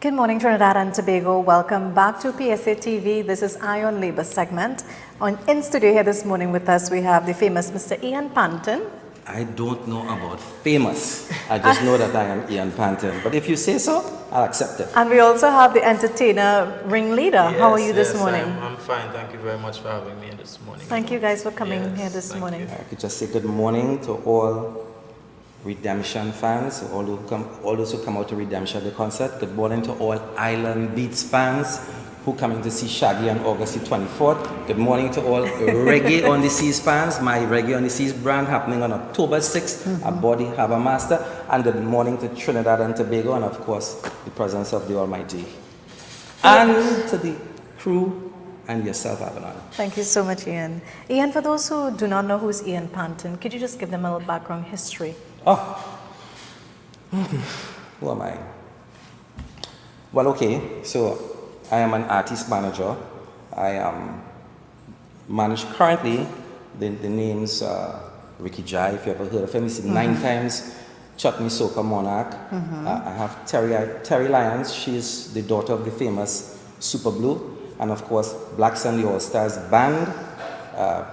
Good morning, Trinidad and Tobago. Welcome back to PSA TV. This is Eye on Labor segment. In studio here this morning with us, we have the famous Mr. Ian Pantin. I don't know about famous. I just know that I am Ian Pantin. But if you say so, I'll accept it. And we also have the entertainer Ringleader. How are you this morning? I'm fine. Thank you very much for having me this morning. Thank you guys for coming here this morning. I could just say good morning to all Redemption fans, all those who come out to Redemption, the concert. Good morning to all Island Beats fans who coming to see Shaggy on August the 24th. Good morning to all Reggae on the Seas fans. My Reggae on the Seas brand happening on October 6th at Body Harbour Master. And good morning to Trinidad and Tobago, and of course, the presence of the Almighty. And to the crew and yourself, Avalon. Thank you so much, Ian. Ian, for those who do not know who's Ian Pantin, could you just give them a little background history? Oh, who am I? Well, okay, so I am an artist manager. I manage currently the names Ricky Jai, if you ever heard of him. He's 9 times Chutney Soca Monarch. I have Terry Lyons. She's the daughter of the famous Super Blue. And of course, Blacks and the All Stars band,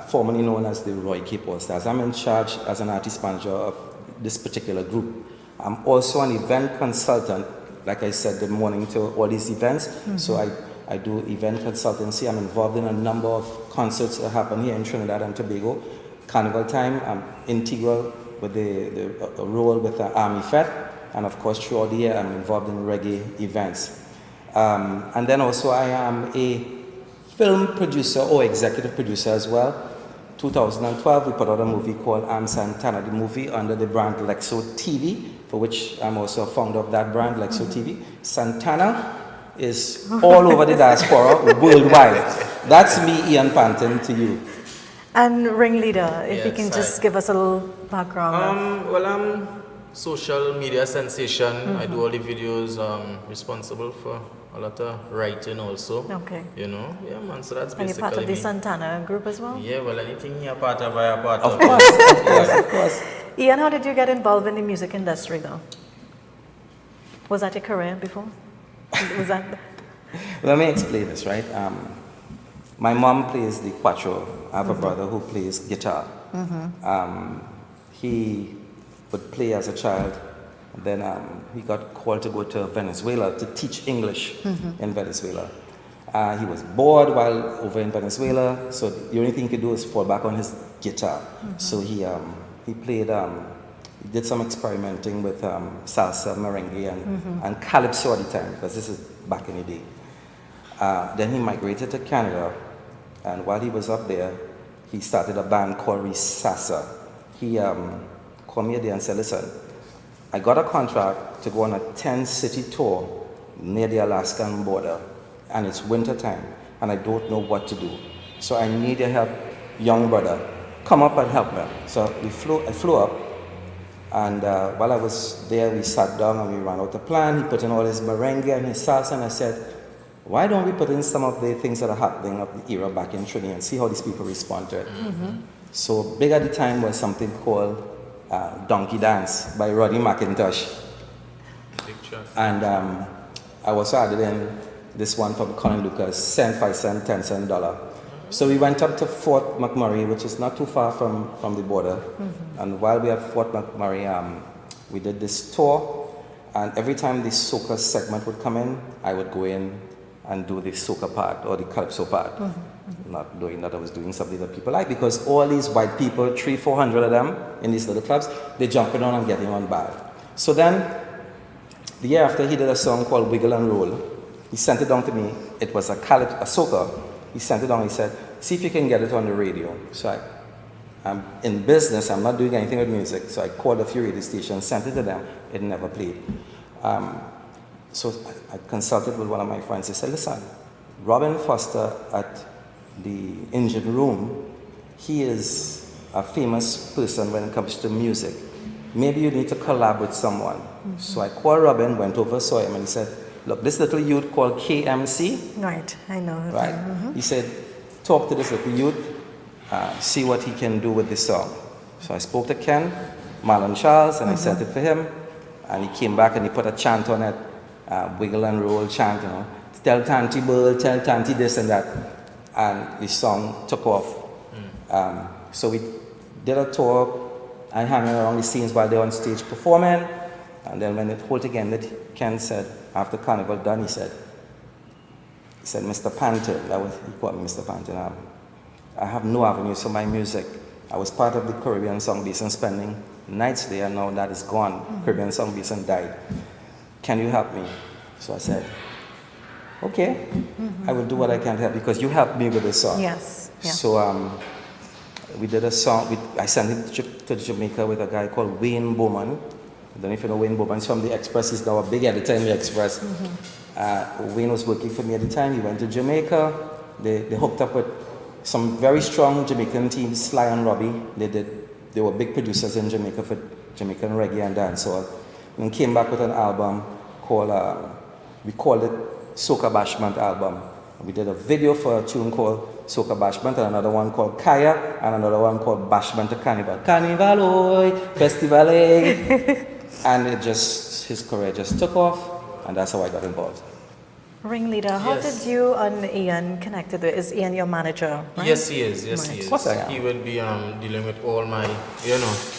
formerly known as the Roy Cape All Stars. I'm in charge as an artist manager of this particular group. I'm also an event consultant. Like I said, good morning to all these events. So I do event consultancy. I'm involved in a number of concerts that happen here in Trinidad and Tobago. Carnival time, I'm integral with the role with the Army Fed. And of course, throughout the year, I'm involved in reggae events. And then also I am a film producer or executive producer as well. 2012, we put out a movie called Santana, the movie under the brand Lexo TV, for which I'm also a founder of that brand, Lexo TV. Santana is all over the diaspora worldwide. That's me, Ian Pantin, to you. And Ringleader, if you can just give us a little background. Well, I'm social media sensation. I do all the videos. Responsible for a lot of writing also. Okay. You know, yeah, man. So that's basically. And you're part of the me. Santana group as well? Yeah, well, anything you're part of, I'm part of. Of course, yes, of course. Ian, how did you get involved in the music industry though? Was that your career before? Was that? Let me explain this, right? My mom plays the cuatro. I have a brother who plays guitar. He would play as a child. Then he got called to go to Venezuela to teach English in Venezuela. He was bored while over in Venezuela, so the only thing he could do is fall back on his guitar. So he played, he did some experimenting with salsa, merengue, and calypso at the time, because this is back in the day. Then he migrated to Canada, and while he was up there, he started a band called Risasa. He called me a day and said, listen, I got a contract to go on a 10-city tour near the Alaskan border, and it's winter time, and I don't know what to do. So I need your help, young brother. Come up and help me. So I flew up, and while I was there, we sat down and we ran out a plan. He put in all his merengue and his salsa, and I said, why don't we put in some of the things that are happening of the era back in Trinidad and see how these people respond to it. So big at the time was something called Donkey Dance by Roddy McIntosh. And I also added in this one from Colin Lucas, cent, 5 cent, 10 cent dollar. So we went up to Fort McMurray, which is not too far from the border. And while we were at Fort McMurray, we did this tour. And every time the soca segment would come in, I would go in and do the soca part or the calypso part. Not doing that, I was doing something that people like, because all these white people, 300-400 of them in these little clubs, they're jumping on and getting on bad. So then, the year after, he did a song called Wiggle and Roll. He sent it down to me. It was a soca. He sent it down, he said, see if you can get it on the radio. So I'm in business, I'm not doing anything with music, so I called a few radio stations, sent it to them, it never played. So I consulted with one of my friends. He said, listen, Robin Foster at the Engine Room, he is a famous person when it comes to music. Maybe you need to collab with someone. So I called Robin, went over, saw him, and he said, look, this little youth called KMC. Right, I know. Right? He said, talk to this little youth, see what he can do with this song. So I spoke to Ken, Marlon Charles, and I sent it for him. And he came back and he put a chant on it. wiggle and roll chant, you know, tell Tanti bird, tell Tanti this and that, and the song took off. So we did a tour. I hung around the scenes while they're on stage performing, and then when it whole again, that Ken said after Carnival done, he said, Mr. Pantin, that was, he called me Mr. Pantin. I have no avenues for my music. I was part of the Caribbean Song Basin spending nights there, and now that is gone. Caribbean Song Basin died. Can you help me? So I said, okay, I will do what I can to help, because you helped me with the song. Yes. Yeah. So we did a song, I sent it to Jamaica with a guy called Wayne Bowman. I don't know if you know Wayne Bowman. He's from the Express. He's now a big editor in the Express. Wayne was working for me at the time. He went to Jamaica. They hooked up with some very strong Jamaican teams, Sly and Robbie. They were big producers in Jamaica for Jamaican reggae and dancehall. And came back with an album called, we called it Soca Bashment album. We did a video for a tune called Soca Bashment, and another one called Kaya, and another one called Bashment to Carnival. Carnival, oi, festival, eh? And his career just took off, and that's how I got involved. Ringleader, how Yes. did you and Ian connected with? Is Ian your manager? Right? Yes, he is. Yes, Right. he is. Of course I am. He will be dealing with all my,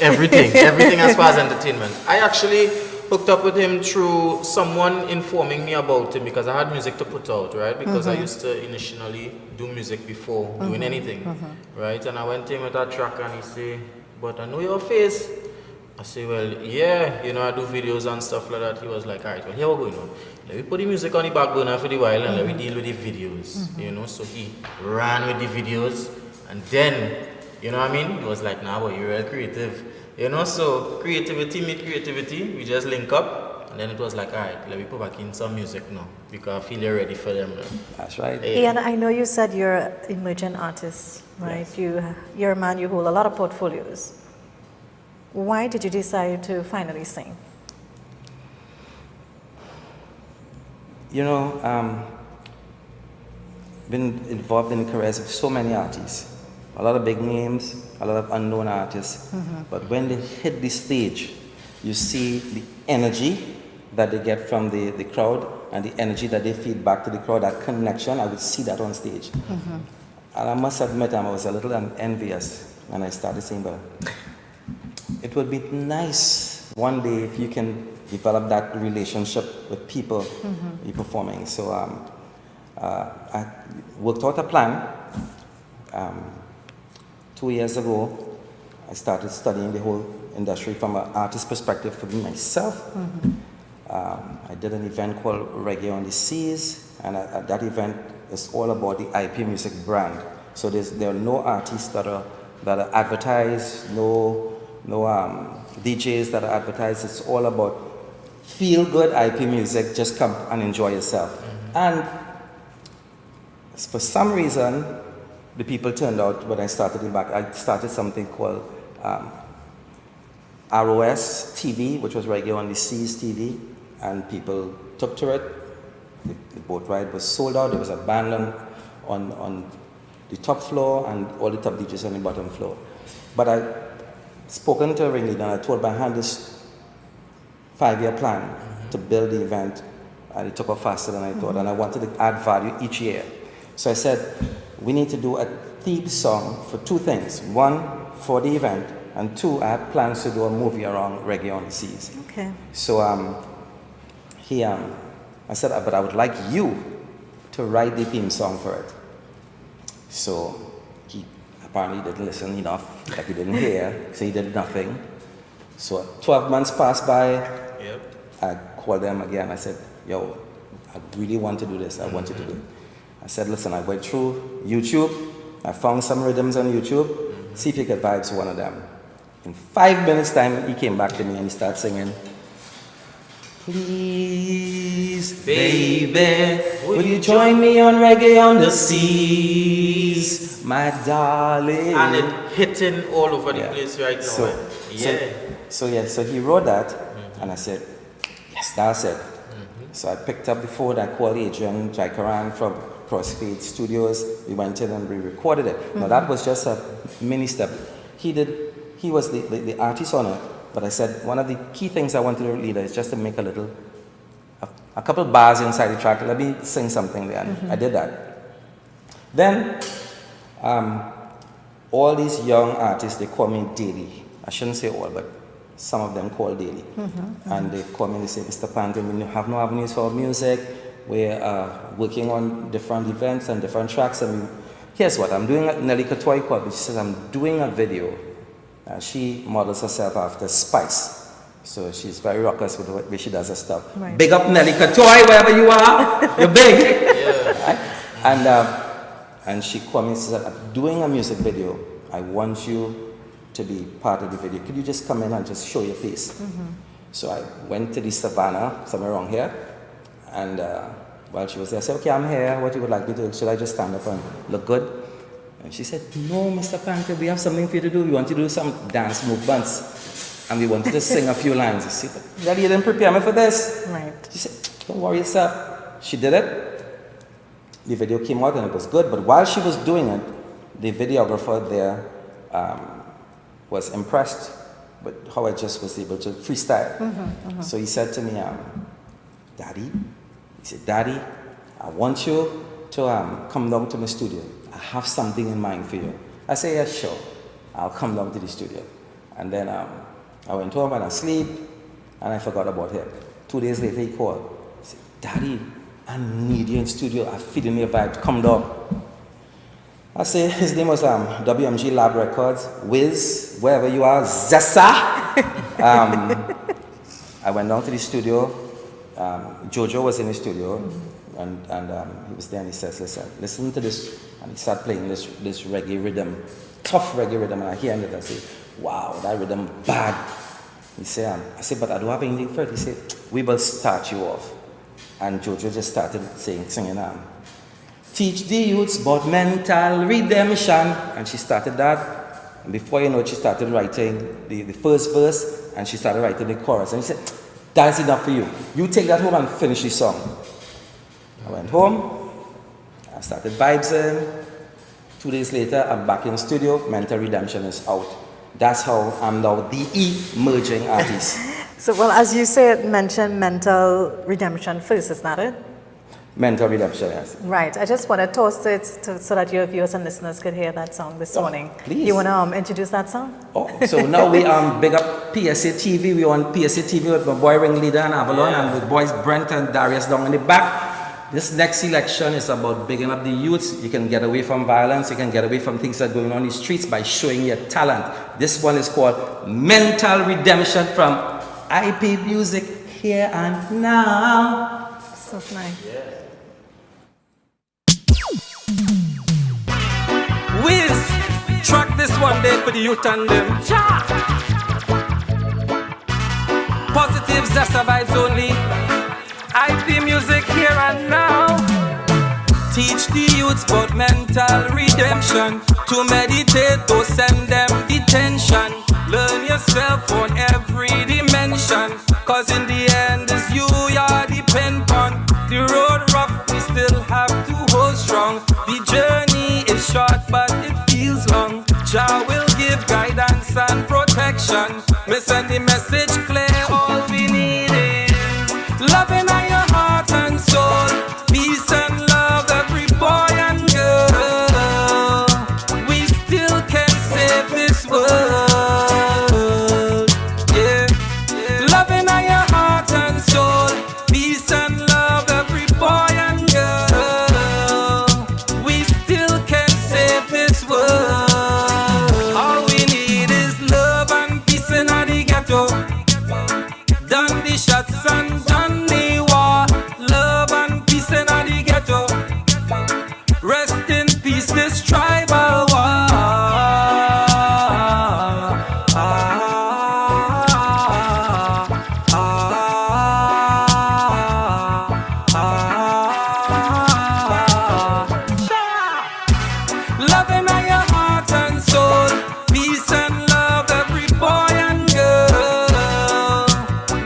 everything as far as entertainment. I actually hooked up with him through someone informing me about him, because I had music to put out, right? Because I used to initially do music before doing anything, right? And I went to him with a track, and he said, "But I know your face." I say, "Well, yeah, I do videos and stuff like that." He was like, "All right, well, here we go, Let me put the music on the back burner for the while, and let me deal with the videos, So he ran with the videos, and then, you know what I mean? He was like, "Nah, but you're real creative." So creativity meet creativity, we just link up, and then it was like, all right, let me put back in some music now, because I feel you're ready for them now. That's right. Ian, I know you said you're an emerging artist, right? Yes. You're a man, you hold a lot of portfolios. Why did you decide to finally sing? Been involved in the careers of so many artists. A lot of big names, a lot of unknown artists. But when they hit the stage, you see the energy that they get from the crowd, and the energy that they feed back to the crowd, that connection. I would see that on stage. And I must admit, I was a little envious when I started singing, but it would be nice one day if you can develop that relationship with people you're performing. So I worked out a plan. 2 years ago, I started studying the whole industry from an artist perspective for myself. I did an event called Reggae on the Seas, and at that event, it's all about the IP music brand. So there are no artists that are advertised, no DJs that are advertised. It's all about feel good IP music. Just come and enjoy yourself. And for some reason, the people turned out when I started it back. I started something called ROS TV, which was Reggae on the Seas TV, and people took to it. The boat ride was sold out. There was a band on the top floor and all the top DJs on the bottom floor. But I spoken to Ringleader, and I told him I had this 5-year plan to build the event, and it took off faster than I thought, and I wanted to add value each year. So I said, we need to do a theme song for 2 things. 1, for the event, and 2, I had plans to do a movie around Reggae on the Seas. Okay. So I said, but I would like you to write the theme song for it. So he apparently didn't listen enough, like he didn't hear, so he did nothing. So 12 months passed by. Yep. I called them again. I said, yo, I really want to do this. I want you to do it. I said, listen, I went through YouTube. I found some rhythms on YouTube. See if you could vibe to one of them. In 5 minutes time, he came back to me and he started singing, please, baby, will you join me on Reggae on the Seas, my darling? And it hitting all over the place right now. So he wrote that, and I said, yes, that's it. So I picked up the phone, I called Adrian Jaikaran from Crossfade Studios. We went in and we recorded it. Now that was just a mini step. He was the artist on it, but I said one of the key things I wanted to lead is just to make a a couple bars inside the track. Let me sing something there. And I did that. Then, all these young artists, they call me Daily. I shouldn't say all, but some of them call Daily. And they call me, they say, Mr. Pantin, we have no avenues for music. We're working on different events and different tracks. And here's what, I'm doing a Nelly Katoy called, which says I'm doing a video. She models herself after Spice. So she's very raucous with the way she does her stuff. Right. Big up Nelly Katoy, wherever you are. You're big. Right? And she called me and said, I'm doing a music video. I want you to be part of the video. Could you just come in and just show your face? So I went to the savannah, somewhere around here. And while she was there, I said, okay, I'm here. What you would like me to do? Should I just stand up and look good? And she said, no, Mr. Pantin, we have something for you to do. We want you to do some dance movements. And we want you to sing a few lines. I said, Daddy, you didn't prepare me for this. Right. She said, don't worry yourself. She did it. The video came out and it was good. But while she was doing it, the videographer there was impressed with how I just was able to freestyle. So he said to me, Daddy, he said, Daddy, I want you to come down to my studio. I have something in mind for you. I said, yeah, sure. I'll come down to the studio. And then I went home and I sleep, and I forgot about him. 2 days later, he called. He said, Daddy, I need you in studio. I'm feeling your vibe. Come down. I said, his name was WMG Lab Records, Wiz, wherever you are, Zessa. I went down to the studio. Jojo was in the studio, and he was there, and he says, listen to this. And he started playing this reggae rhythm, tough reggae rhythm, and I hear it, and I say, wow, that rhythm bad. He said, I said, but I don't have anything for it. He said, we will start you off. And Jojo just started singing, teach the youths about mental redemption. And she started that. And before you know it, she started writing the first verse, and she started writing the chorus. And he said, that's enough for you. You take that home and finish the song. I went home. I started vibes in. 2 days later, I'm back in the studio. Mental Redemption is out. That's how I'm now the emerging artist. So, well, as you said, mention Mental Redemption first, is that it? Mental Redemption, yes. Right. I just want to toast it so that your viewers and listeners could hear that song this morning. Please. You want to introduce that song? Oh, so now we big up PSA TV. We on PSA TV with my boy Ringleader and Avalon, and the boys Brent and Darius down in the back. This next selection is about bigging up the youths. You can get away from violence. You can get away from things that are going on in the streets by showing your talent. This one is called Mental Redemption from IP Music, Here and Now. So nice. Yeah. Wiz, track this one day for the youth and them. Positives, that's the vibes only. IP Music, Here and Now. Teach the youths about mental redemption. To meditate, to send them detention. Learn yourself on every dimension. Cause in the end, it's you depend on. The road rough, we still have to hold strong. The journey is short, but it feels long. Jah will give guidance and protection. We send the message clear, all we need is loving on your heart and soul. Peace and love, every boy and girl. We still can save this world. Yeah, loving on your heart and soul. Peace and love, every boy and girl. We still can save this world. All we need is love and peace in the ghetto. Done the shots and done the war. Love and peace in the ghetto. Rest in peace, this tribal war. Loving on your heart and soul. Peace and love, every boy and girl.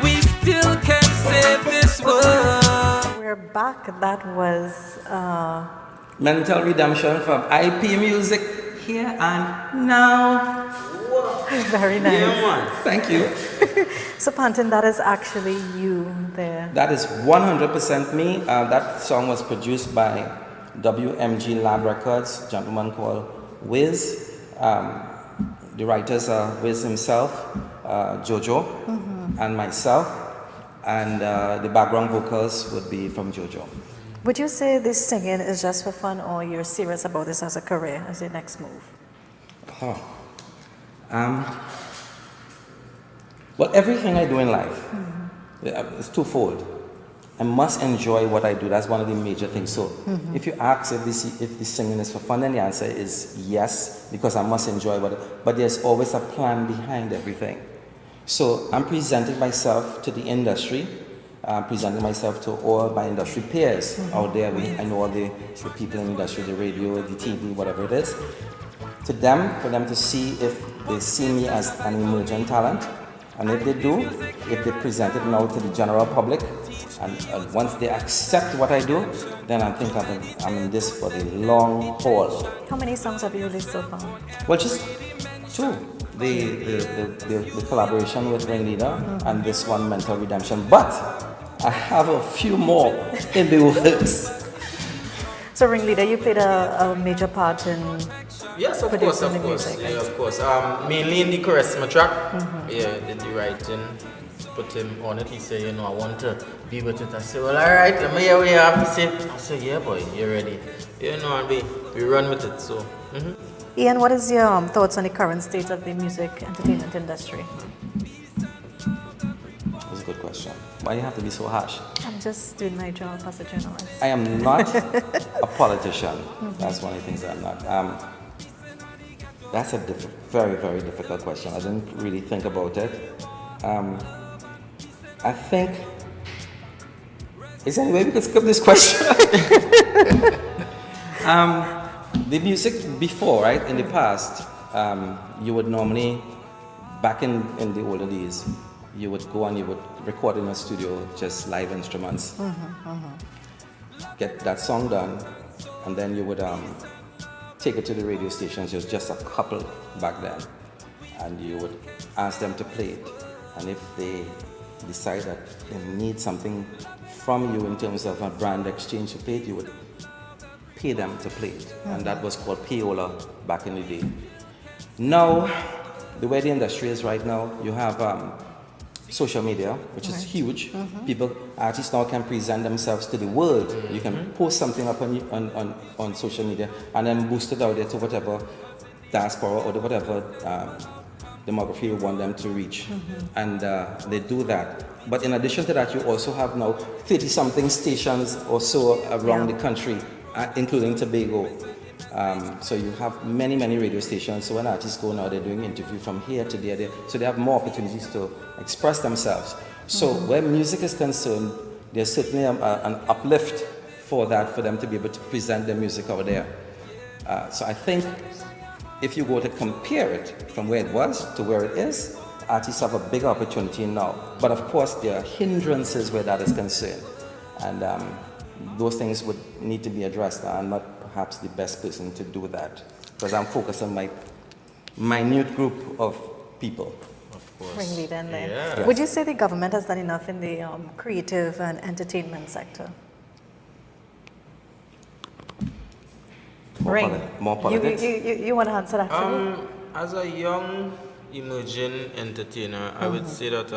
We still can save this world. We're back. That was Mental Redemption from IP Music, Here and Now. very nice. Yeah, man. Thank you. So Pantin, that is actually you there. That is 100% me. That song was produced by WMG Lab Records, a gentleman called Wiz. The writers are Wiz himself, Jojo, and myself. And the background vocals would be from Jojo. Would you say this singing is just for fun, or you're serious about this as a career, as your next move? Oh. Well, everything I do in life is twofold. I must enjoy what I do. That's one of the major things. So if you ask if the singing is for fun, then the answer is yes, because I must enjoy but there's always a plan behind everything. So I'm presenting myself to the industry. I'm presenting myself to all my industry peers out there. I know all the people in the industry, the radio, the TV, whatever it is. To them, for them to see if they see me as an emerging talent. And if they do, if they present it now to the general public, and once they accept what I do, then I think I'm in this for the long haul. How many songs have you released so far? Well, just two. The collaboration with Ringleader and this one, Mental Redemption. But I have a few more in the works. So Ringleader, you played a major part in Yes, of course, producing of the course. music. Yeah, of course. Mainly in the charisma track. Yeah, did the writing, put him on it. He said, you know, I want to be with it. I said, well, all right, let me hear what you have to say. I said, yeah, boy, you're ready. You know, and we run with it. So. Ian, what is your thoughts on the current state of the music entertainment industry? That's a good question. Why do you have to be so harsh? I'm just doing my job as a journalist. I am not a politician. That's one of the things that I'm not. That's a very, very difficult question. I didn't really think about it. I think, is there any way we could skip this question? The music before, right, in the past, you would normally, back in the older days, you would go and you would record in a studio, just live instruments, get that song done, and then you would take it to the radio stations. There's just a couple back then, and you would ask them to play it. And if they decide that they need something from you in terms of a brand exchange to play it, you would pay them to play it. And that was called payola back in the day. Now, the way the industry is right now, you have social media, which is huge. Artists now can present themselves to the world. You can post something up on social media and then boost it out there to whatever diaspora or whatever demography you want them to reach. And they do that. But in addition to that, you also have now 30-something stations or so around the country, including Tobago. So you have many, many radio stations. So when artists go now, they're doing interview from here to there. So they have more opportunities to express themselves. So where music is concerned, there's certainly an uplift for that, for them to be able to present their music over there. So I think if you go to compare it from where it was to where it is, artists have a bigger opportunity now. But of course, there are hindrances where that is concerned. And those things would need to be addressed. I'm not perhaps the best person to do that, because I'm focused on my minute group of people. Of course. Ringleader in there. Yeah. Would you say the government has done enough in the creative and entertainment sector? More politics? You want to answer that for me? As a young emerging entertainer, I would say that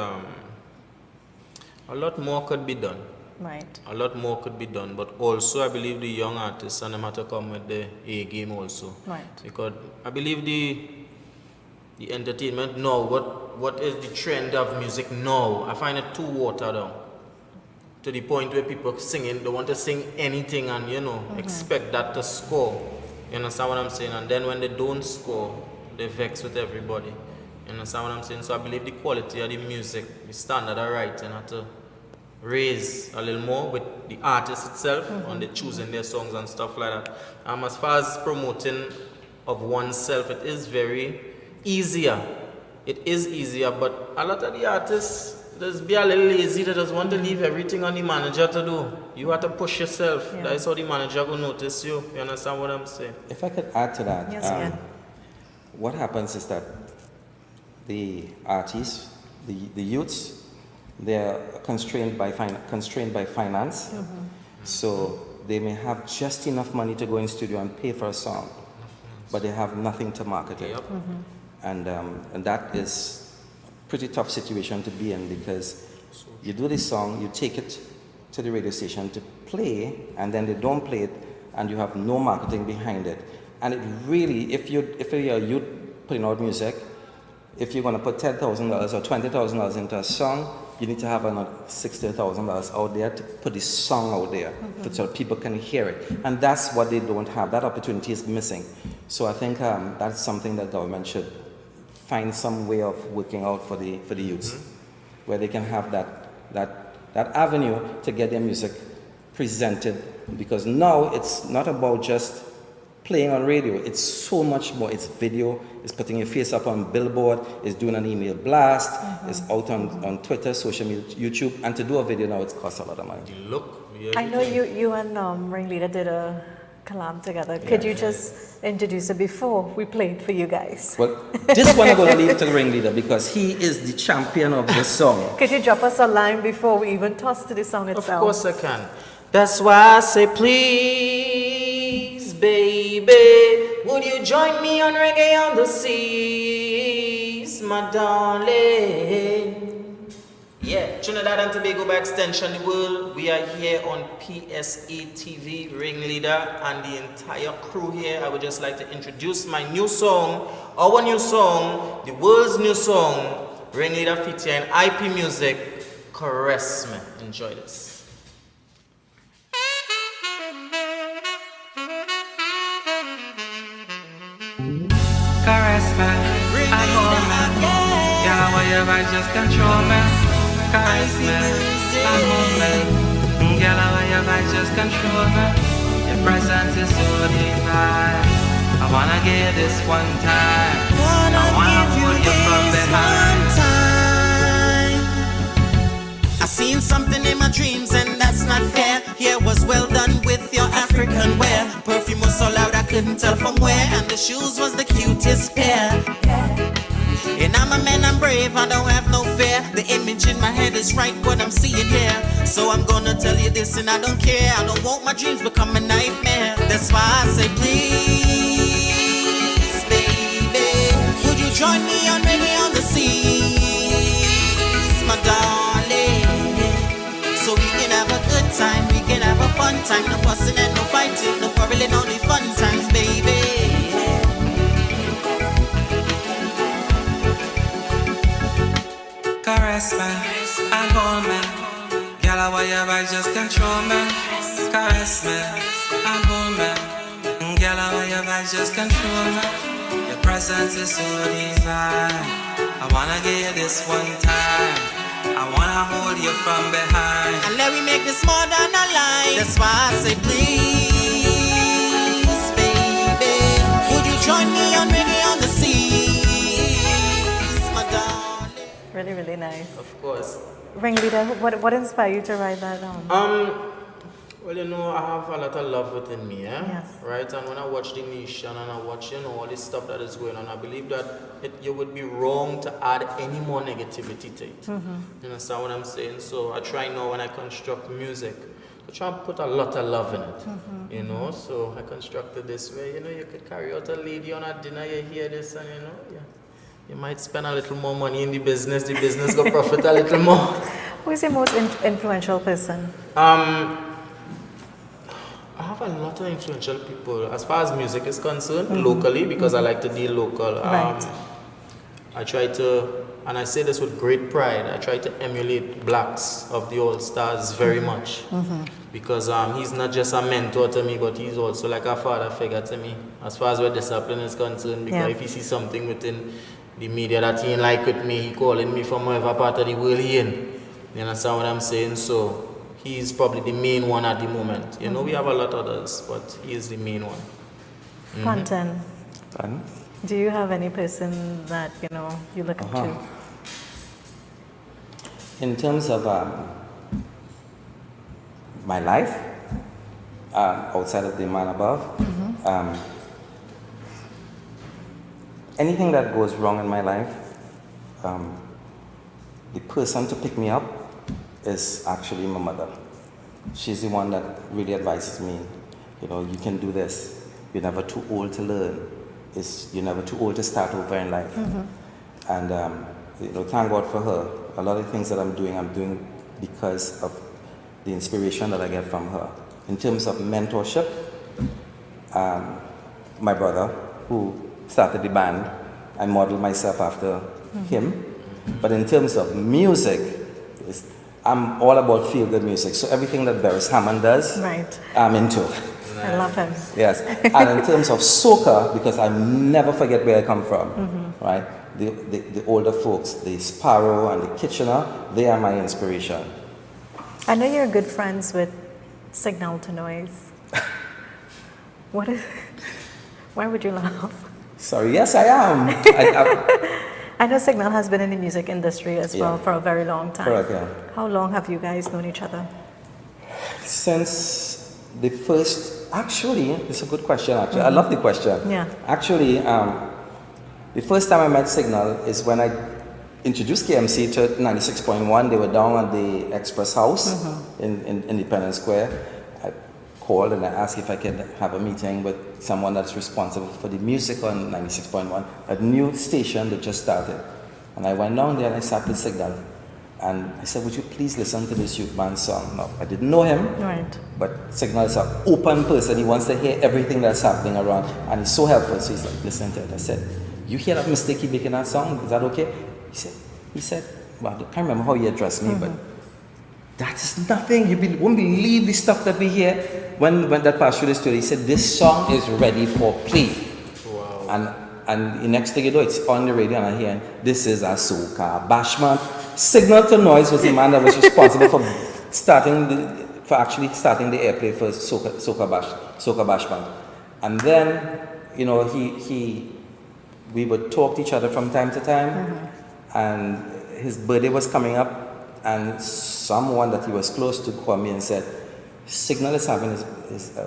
a lot more could be done. Right. A lot more could be done, but also I believe the young artists and them have to come with the A game also. Right. Because I believe the entertainment now, what is the trend of music now? I find it too watered down. To the point where people singing, they want to sing anything and expect that to score. You understand what I'm saying? And then when they don't score, they vex with everybody. You understand what I'm saying? So I believe the quality of the music, the standard of writing have to raise a little more with the artist itself on the choosing their songs and stuff like that. As far as promoting of oneself, it is very easier. It is easier, but a lot of the artists just be a little lazy. They just want to leave everything on the manager to do. You have to push yourself. Yeah. That's how the manager will notice you. You understand what I'm saying? If I could add to that, Yes, Ian. what happens is that the artists the youths, they're constrained by finance, so they may have just enough money to go in studio and pay for a song, but they have nothing to market it. And that is a pretty tough situation to be in, because you do this song, you take it to the radio station to play, and then they don't play it, and you have no marketing behind it. And it really, if you're a youth putting out music, if you're going to put $10,000 or $20,000 into a song, you need to have another $60,000 out there to put this song out there so people can hear it. And that's what they don't have. That opportunity is missing. So I think that's something that government should find some way of working out for the youths, where they can have that avenue to get their music presented. Because now it's not about just playing on radio, it's so much more. It's video, it's putting your face up on Billboard, it's doing an email blast, it's out on Twitter, social media, YouTube, and to do a video now, it costs a lot of money. I know you and Ringleader did a collab together. Could you just introduce it before we play it for you guys? Well, this one I'm going to leave to the Ringleader, because he is the champion of this song. Could you drop us a line before we even toss to the song itself? Of course I can. That's why I say please, baby, would you join me on Reggae on the Seas, my darling? Yeah, Trinidad and Tobago by extension, the world. We are here on PSA TV, Ringleader, and the entire crew here. I would just like to introduce my new song, our new song, the world's new song, Ringleader featuring IP Music, Caress Me. Enjoy this. Caress me, I hold me. Girl, why you might just control me? Caress me, I hold me. Girl, why you might just control me? Your presence is so divine. I wanna get this one time. I wanna hold you from behind. I seen something in my dreams and that's not fair. Hair was well done with your African wear. Perfume was so loud I couldn't tell from where. And the shoes was the cutest pair. And I'm a man, I'm brave, I don't have no fear. The image in my head is right what I'm seeing here. So I'm gonna tell you this and I don't care. I don't want my dreams become a nightmare. That's why I say please, baby, would you join me on Reggae on the Seas, my darling? So we can have a good time, we can have a fun time. No fussing and no fighting, no quarreling, only fun times, baby. Caress me, and hold me. Girl, why you might just control me? Caress me, and hold me. Girl, why you might just control me? Your presence is so divine. I wanna get you this one time. I wanna hold you from behind. And let me make this more than a line. That's why I say please, baby, would you join me on Reggae on the Seas, my darling? Really, really nice. Of course. Ringleader, what inspired you to write that down? Well, you know, I have a lot of love within me, Yes. right? And when I watch the nation and I watch, you know, all this stuff that is going on, I believe that you would be wrong to add any more negativity to it. You understand what I'm saying? So I try now when I construct music to try and put a lot of love in it, you know? So I constructed this way, you know, you could carry out a lady on a dinner, you hear this and, you know, you might spend a little more money in the business go profit a little more. Who is your most influential person? I have a lot of influential people as far as music is concerned, locally, because I like to deal local. Right. I try to, and I say this with great pride, I try to emulate blacks of the old stars very much. Because he's not just a mentor to me, but he's also like a father figure to me, as far as where discipline is concerned. Because if he sees something within the media that he ain't like with me, he calling me from whatever part of the world he in. You understand what I'm saying? So he's probably the main one at the moment. You know, we have a lot of others, but he is the main one. Pantin, Pardon? do you have any person that, you know, you look up to? In terms of my life, outside of the man above, anything that goes wrong in my life, the person to pick me up is actually my mother. She's the one that really advises me, you know, you can do this. You're never too old to learn. You're never too old to start over in life. And you know, thank God for her. A lot of things that I'm doing because of the inspiration that I get from her. In terms of mentorship, my brother, who started the band, I modeled myself after him. But in terms of music, I'm all about feel-good music. So everything that Beres Hammond does, Right. I'm into. I love him. Yes. And in terms of soca, because I never forget where I come from, right? The older folks, the Sparrow and the Kitchener, they are my inspiration. I know you're good friends with Signal to Noise. Why would you laugh? Sorry, yes, I am. I know Signal has been in the music industry as well Yeah. for a very long time. Correct, yeah. How long have you guys known each other? Since the first, actually, it's a good question, actually. I love the question. Yeah. Actually, the first time I met Signal is when I introduced KMC to 96.1. They were down at the Express House in Independence Square. I called and I asked if I could have a meeting with someone that's responsible for the music on 96.1, a new station that just started. And I went down there and I sat with Signal. And I said, would you please listen to this youth band song? No, I didn't know him. Right. But Signal is an open person. He wants to hear everything that's happening around. And he's so helpful. So he's like, listen to it. I said, you hear that mistake he making that song? Is that okay? He said, well, I can't remember how he addressed me, but that is nothing. You won't believe the stuff that we hear. When that passed through the studio, he said, this song is ready for play. Wow. And the next thing you know, it's on the radio and I hear, this is a soca bashment. Signal to Noise was the man that was responsible for actually starting the airplay for soca bashment. And then, you know, we would talk to each other from time to time, and his birthday was coming up, and someone that he was close to called me and said, Signal is having his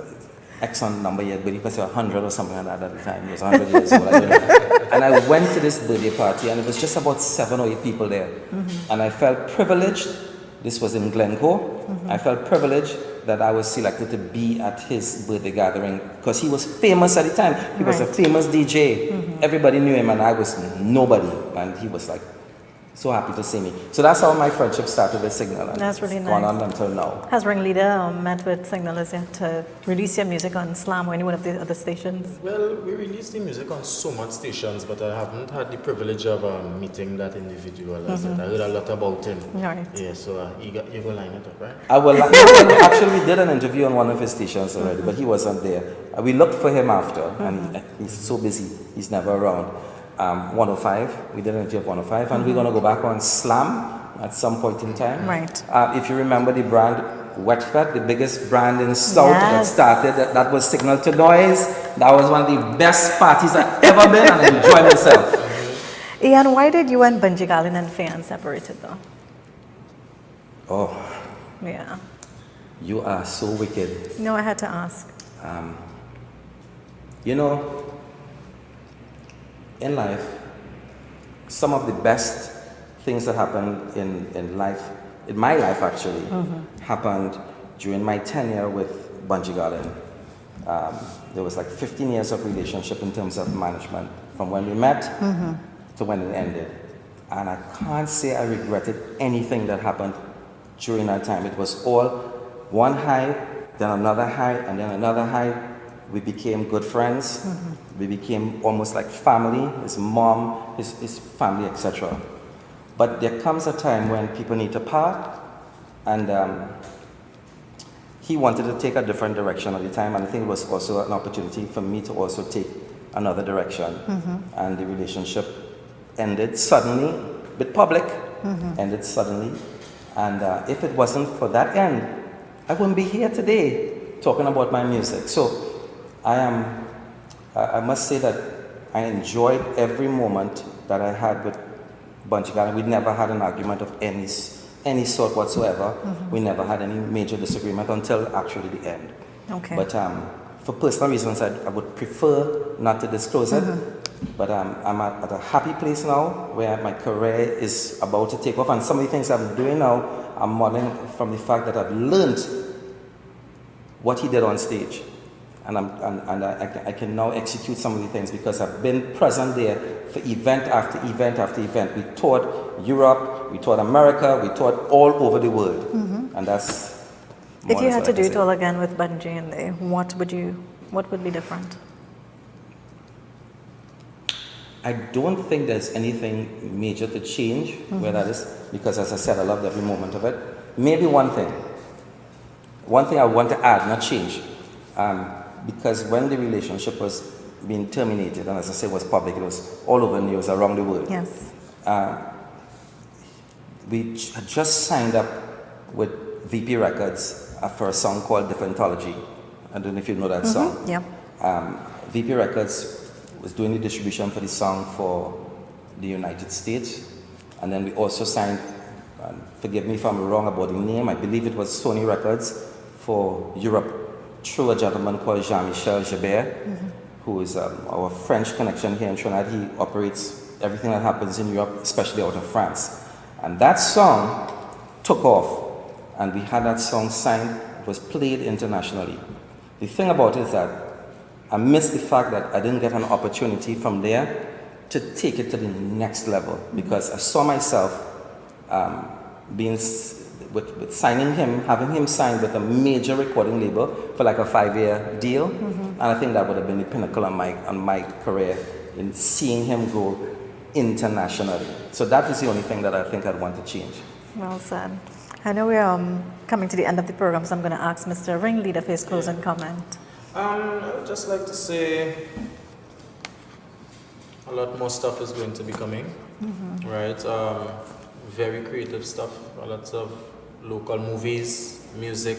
Exxon number yet, but he was 100 or something like that at the time. He was 100 years old. I don't know. And I went to this birthday party, and it was just about 7 or 8 people there. And I felt privileged. This was in Glencoe. I felt privileged that I was selected to be at his birthday gathering because he was famous at the time. He was a famous DJ. Everybody knew him, and I was nobody. And he was like so happy to see me. So that's how my friendship started with Signal. And That's really it's nice. gone on until now. Has Ringleader met with Signal as yet to release your music on Slam or any one of the other stations? Well, we release the music on so much stations, but I haven't had the privilege of meeting that individual. I heard a lot about him. Right. Yeah, so you go line it up, right? Actually, we did an interview on one of his stations already, but he wasn't there. We looked for him after, and he's so busy, he's never around. 105, we did an interview of 105, and we're going to go back on Slam at some point in time. Right. If you remember the brand Wetfed, the biggest brand in South that started, that was Signal to Noise. That was one of the best parties I've ever been, and I enjoyed myself. Ian, why did you and Bunji Garlin and Fayan separated though? Oh, Yeah. you are so wicked. No, I had to ask. You know, in life, some of the best things that happened in life, in my life actually, happened during my tenure with Bunji Garlin. There was like 15 years of relationship in terms of management, from when we met to when it ended. And I can't say I regretted anything that happened during that time. It was all one high, then another high, and then another high. We became good friends. We became almost like family, his mom, his family, etc. But there comes a time when people need to part, and he wanted to take a different direction at the time, and I think it was also an opportunity for me to also take another direction. And the relationship ended suddenly, with public, ended suddenly. And if it wasn't for that end, I wouldn't be here today talking about my music. So I must say that I enjoyed every moment that I had with Bunji Garlin. We never had an argument of any sort whatsoever. We never had any major disagreement until actually the end. Okay. But for personal reasons, I would prefer not to disclose it. But I'm at a happy place now where my career is about to take off, and some of the things I'm doing now, I'm modeling from the fact that I've learned what he did on stage. And I can now execute some of the things because I've been present there for event after event after event. We toured Europe, we toured America, we toured all over the world. And that's If you had to do it say. all again with Pantin in there, what would be different? I don't think there's anything major to change where that is, because as I said, I loved every moment of it. Maybe one thing I want to add, not change, because when the relationship was being terminated, and as I said, it was public, it was all over news around the world. Yes. We had just signed up with VP Records for a song called Differentology. I don't know if you know that song. Yeah. VP Records was doing the distribution for the song for the United States. And then we also signed, forgive me if I'm wrong about the name, I believe it was Sony Records for Europe through a gentleman called Jean-Michel Gibert, who is our French connection here in Trinidad. He operates everything that happens in Europe, especially out of France. And that song took off, and we had that song signed. It was played internationally. The thing about it is that I missed the fact that I didn't get an opportunity from there to take it to the next level, because I saw myself with signing him, having him signed with a major recording label for like a 5-year deal, and I think that would have been the pinnacle on my career in seeing him go internationally. So that is the only thing that I think I'd want to change. Well said. I know we're coming to the end of the program, so I'm going to ask Mr. Ringleader for his closing comment. I would just like to say a lot more stuff is going to be coming, right? Very creative stuff, lots of local movies, music,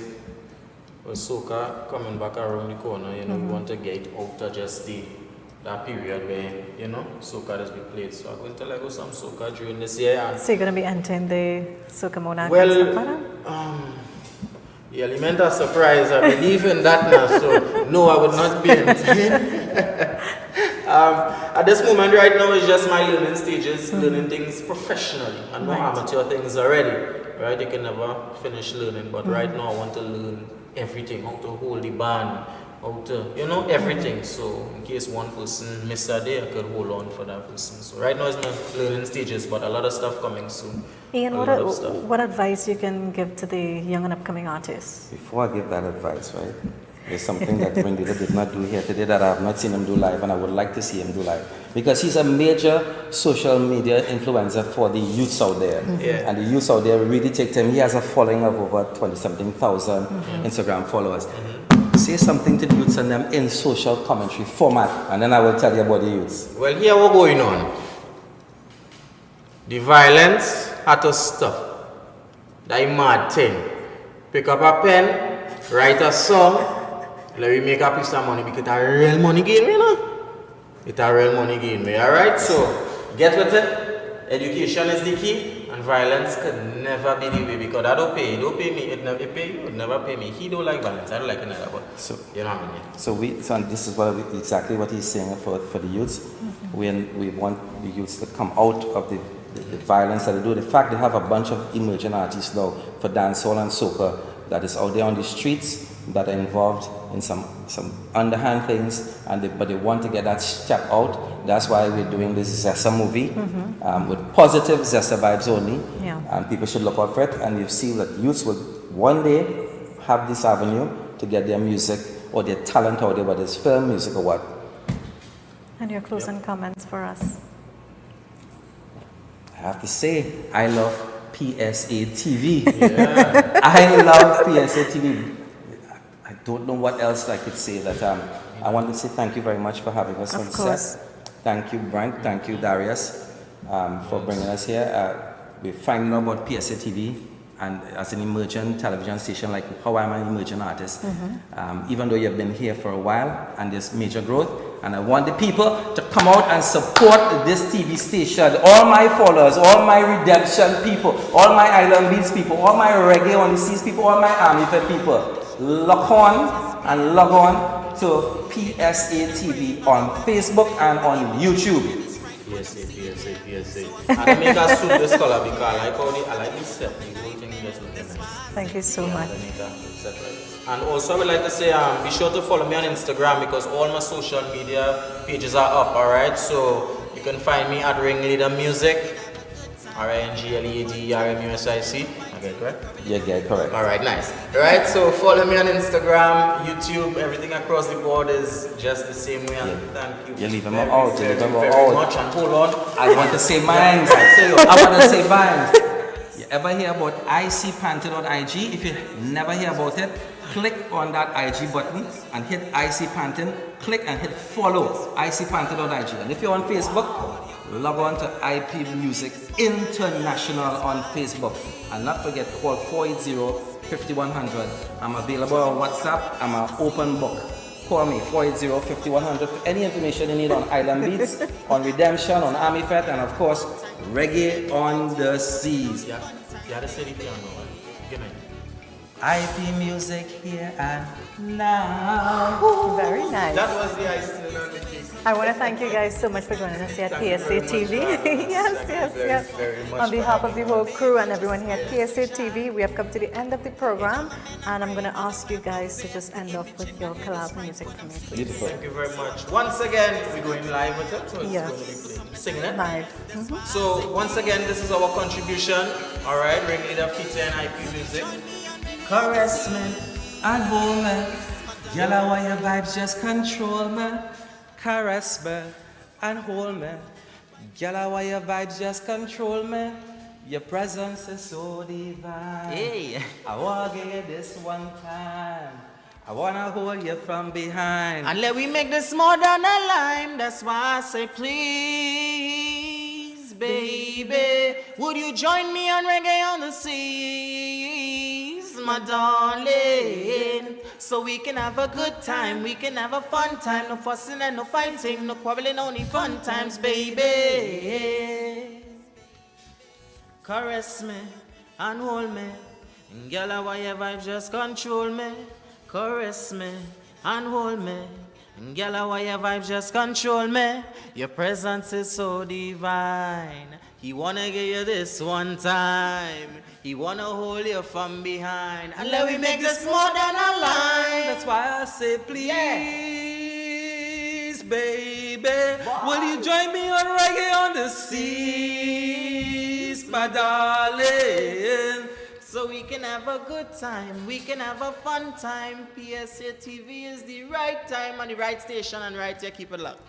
with soca coming back around the corner. You know, we want to get out of just that period where, you know, soca has been played. So I'm going to let some soca during this year. And So you're going to be entering the Soca Monarch? the element of surprise, I believe in that now, so no, I would not be entering. At this moment right now, it's just my learning stages, learning things professionally, and no amateur things already, right? You can never finish learning, but right now I want to learn everything, how to hold the band, how to, you know, everything. So in case one person missed a day, I could hold on for that person. So right now it's my learning stages, but a lot of stuff coming soon. Ian, what advice you can give to the young and upcoming artists? Before I give that advice, right, there's something that Ringleader did not do here today that I have not seen him do live, and I would like to see him do live. Because he's a major social media influencer for the youths out there. And the youths out there really take to him. He has a following of over 20-something thousand Instagram followers. Say something to the youths and them in social commentary format, and then I will tell you about the youths. Well, here what's going on. The violence had to stop. That mad thing. Pick up a pen, write a song, let me make a piece of money, because it's a real money game, you know? It's a real money game, alright? So, get with it. Education is the key, and violence could never be the way, because I don't pay. It don't pay me, it never pay you, it never pay me. He don't like violence, I don't like another, but So, you know what I mean? So this is exactly what he's saying for the youths. When we want the youths to come out of the violence that they do. The fact they have a bunch of emerging artists now for dancehall and soca that is out there on the streets that are involved in some underhand things, but they want to get that step out. That's why we're doing this Zessa movie with positive Zessa vibes only. And people should look out for it. And you see that youths will one day have this avenue to get their music or their talent out there, whether it's film, music, or what. And your closing comments for us? I have to say, I love PSA TV. I love PSA TV. I don't know what else I could say. That I want to say thank you very much for having us on set. Thank you, Brent. Thank you, Darius, for bringing us here. We're finding out about PSA TV, and as an emerging television station, like how I'm an emerging artist, even though you've been here for a while and there's major growth, and I want the people to come out and support this TV station. All my followers, all my redemption people, all my Island Beats people, all my reggae on the seas people, all my army fed people, lock on and log on to PSA TV on Facebook and on YouTube. PSA. And I make a suit this color because I like this set. The whole thing just looking nice. Thank you so much. And also I would like to say be sure to follow me on Instagram because all my social media pages are up, alright? So you can find me at Ringleader Music, RINGLEADERMUSIC. Okay, correct? Yeah, correct. Alright, nice. Alright, so follow me on Instagram, YouTube, everything across the board is just the same way. And thank you. You leave them very, out. very, You leave them very out. much. And hold on. I want to say mine. I want to say mine. You ever hear about IC Pantin on IG? If you never hear about it, click on that IG button and hit IC Pantin. Click and hit follow IC Pantin on IG. And if you're on Facebook, log on to IP Music International on Facebook. And not forget, call 480-5100. I'm available on WhatsApp. I'm an open book. Call me, 480-5100 for any information you need on Island Beats, on Redemption, on Army Fete, and of course, Reggae on the Seas. Yeah, the city piano. Give me. IP Music here and now. Very nice. That was the icing on the cake. I want to thank you guys so much for joining us here at PSA TV. Yes. Very much On behalf of the whole crew and everyone here at PSA TV, we have come to the end of the program, and I'm going to ask you guys to just end off with your collab music for me, please. Beautiful. Thank you very much. Once again, we're going live with it, so it's Yes. going to be played. Singing it. Live. So once again, this is our contribution. All right, Ringleader feature and IP Music. Caress me and hold me. Yellow why your vibes just control me. Caress me and hold me. Yellow why your vibes just control me. Your presence is so divine. Hey. I wanna give you this one time. I wanna hold you from behind. And let we make this more than a lime. That's why I say please, baby. Would you join me on Reggae on the Seas, my darling? So we can have a good time, we can have a fun time. No fussing and no fighting, no quarreling, only fun times, baby. Caress me and hold me. And girl, why your vibes just control me. Caress me and hold me. And girl, why your vibes just control me. Your presence is so divine. He wanna give you this one time. He wanna hold you from behind. And let we make this more than a line. That's why I say please, baby. Will you join me on Reggae on the Seas, my darling? So we can have a good time, we can have a fun time. PSA TV is the right time on the right station and right here. Keep it locked.